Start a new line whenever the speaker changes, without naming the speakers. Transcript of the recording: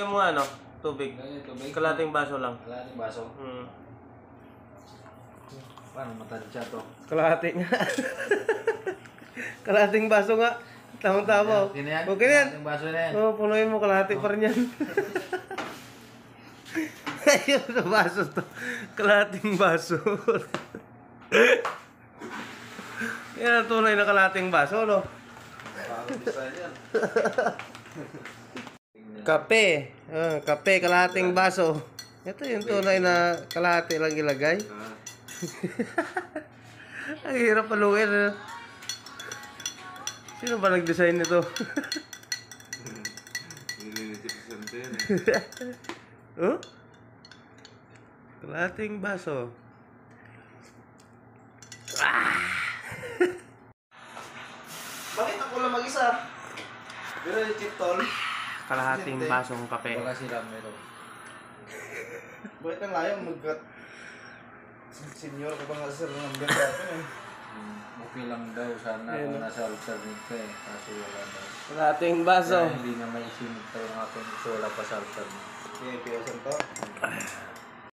ka mo ano? Tubig.
Tubig.
Kalating baso lang.
Kalating baso. Paano matansya to?
Kalahati nga. Kalating baso nga. Tama-tama.
Okay na yan?
Okay na yan.
Kalating baso na yan.
Oo, punuin mo. Kalahati pa rin yan. Ayun sa baso to. Kalating baso. Yan ang tunay na kalating baso, no? Kape. Kape, kalahating baso. Ito yung tunay na kalahati lang ilagay. Ang hirap paluin. Sino ba nag-design nito? Oh? Kalahating baso. Bakit ako lang mag-isa?
Pero yung chip tol.
Kalahating basong kape.
Wala sila meron.
Bakit ang layang magkat... Senior ko pa nga sir ng benta ko eh.
Okay lang daw. Sana kung nasa alternate ka eh. Kaso wala daw.
Kalahating baso.
Kaya hindi na maisinip tayo ng akin. So wala pa sa alternate.
Okay, piyasan to.